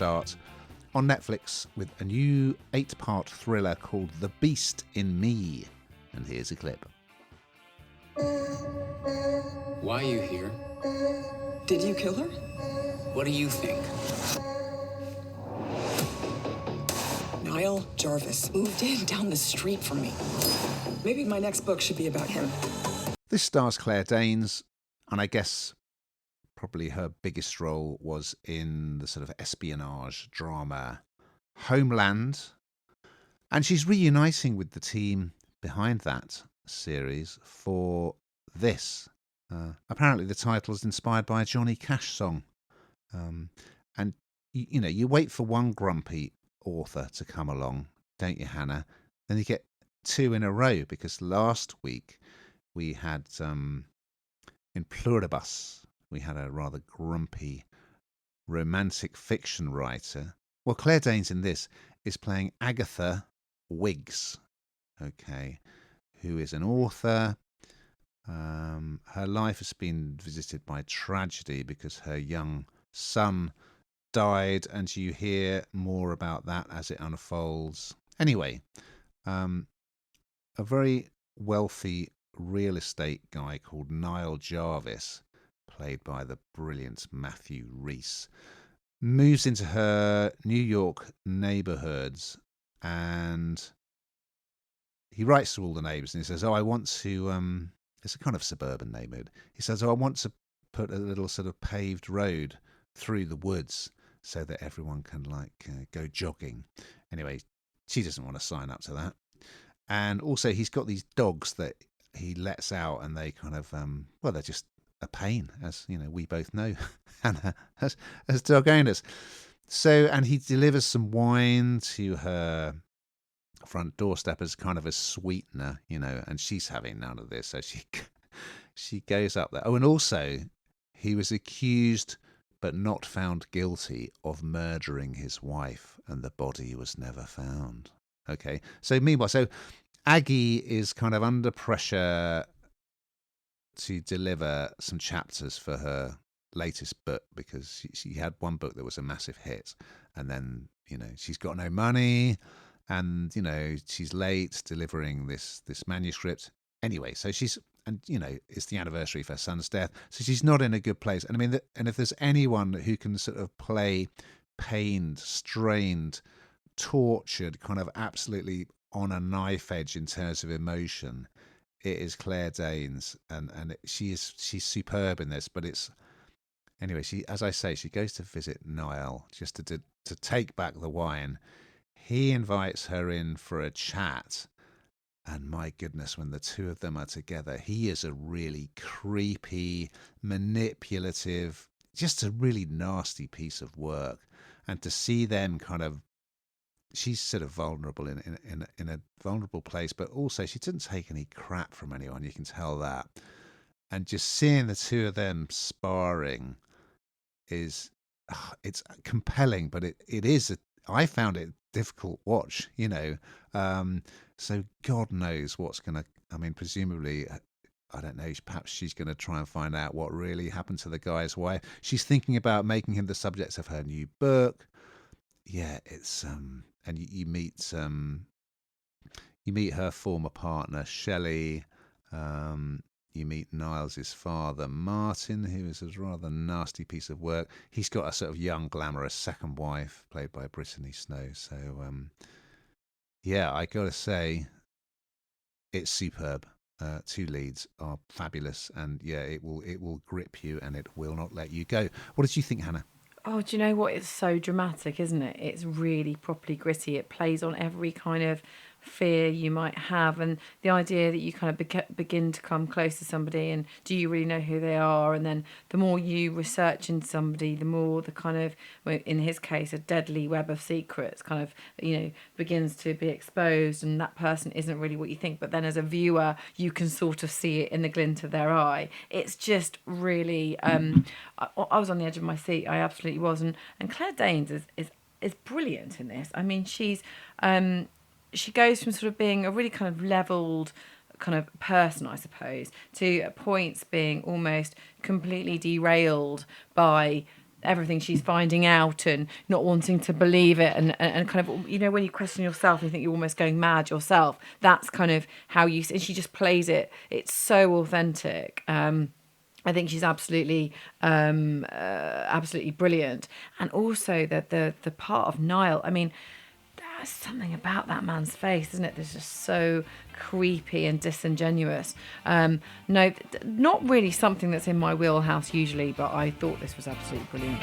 start on Netflix with a new 8-part thriller called The Beast in Me. And here's a clip. Why are you here? Did you kill her? What do you think? Nile Jarvis moved in down the street from me. Maybe my next book should be about him. This stars Claire Danes, and I guess probably her biggest role was in the sort of espionage drama Homeland. And she's reuniting with the team behind that series for this. Apparently the title is inspired by a Johnny Cash song. And, you wait for one grumpy author to come along, don't you, Hannah? Then you get two in a row, because last week we had, in Pluribus, we had a rather grumpy romantic fiction writer. Well, Claire Danes in this is playing Agatha Wiggs, okay, who is an author. Her life has been visited by tragedy because her young son died, and you hear more about that as it unfolds. Anyway, a very wealthy real estate guy called Nile Jarvis, played by the brilliant Matthew Rhys, moves into her New York neighborhoods, and he writes to all the neighbors and he says, I want to, it's a kind of suburban neighborhood. He says, I want to put a little sort of paved road through the woods so that everyone can go jogging. Anyway, she doesn't want to sign up to that. And also he's got these dogs that he lets out, and they kind of, they're just a pain, as we both know, Hannah, as dog owners. So, and he delivers some wine to her front doorstep as kind of a sweetener, and she's having none of this, so she goes up there. Oh, and also he was accused but not found guilty of murdering his wife, and the body was never found. Okay, so meanwhile, Aggie is kind of under pressure to deliver some chapters for her latest book, because she had one book that was a massive hit, and then she's got no money, and she's late delivering this manuscript. Anyway, so she's, and it's the anniversary of her son's death, so she's not in a good place. And I mean, and if there's anyone who can sort of play pained, strained, tortured, kind of absolutely on a knife edge in terms of emotion, it is Claire Danes, and she's superb in this. But it's, anyway, she, as I say, she goes to visit Niall just to take back the wine. He invites her in for a chat, and my goodness, when the two of them are together, he is a really creepy, manipulative, just a really nasty piece of work. And to see them kind of, she's sort of vulnerable in a vulnerable place, but also she didn't take any crap from anyone. You can tell that. And just seeing the two of them sparring is, it's compelling, but it is, I found it difficult watch, so God knows what's going to, I mean, presumably, I don't know, perhaps she's going to try and find out what really happened to the guy's wife. She's thinking about making him the subject of her new book. Yeah, it's, and you meet her former partner, Shelley. You meet Niles' father, Martin, who is a rather nasty piece of work. He's got a sort of young, glamorous second wife, played by Brittany Snow. So, yeah, I got to say, it's superb. Two leads are fabulous, and yeah, it will grip you, and it will not let you go. What did you think, Hannah? Oh, do you know what? It's so dramatic, isn't it? It's really properly gritty. It plays on every kind of fear you might have, and the idea that you kind of begin to come close to somebody, and do you really know who they are? And then the more you research into somebody, the more the kind of, well, in his case, a deadly web of secrets kind of, begins to be exposed, and that person isn't really what you think. But then as a viewer, you can sort of see it in the glint of their eye. It's just really, I was on the edge of my seat. I absolutely was. And Claire Danes is brilliant in this. I mean, she's, she goes from sort of being a really kind of levelled kind of person, I suppose, to at points being almost completely derailed by everything she's finding out and not wanting to believe it, and kind of, you know, when you question yourself, you think you're almost going mad yourself. That's kind of how and she just plays it. It's so authentic. I think she's absolutely brilliant. And also the part of Nile, I mean, there's something about that man's face, isn't it? That's just so creepy and disingenuous. No, not really something that's in my wheelhouse usually, but I thought this was absolutely brilliant.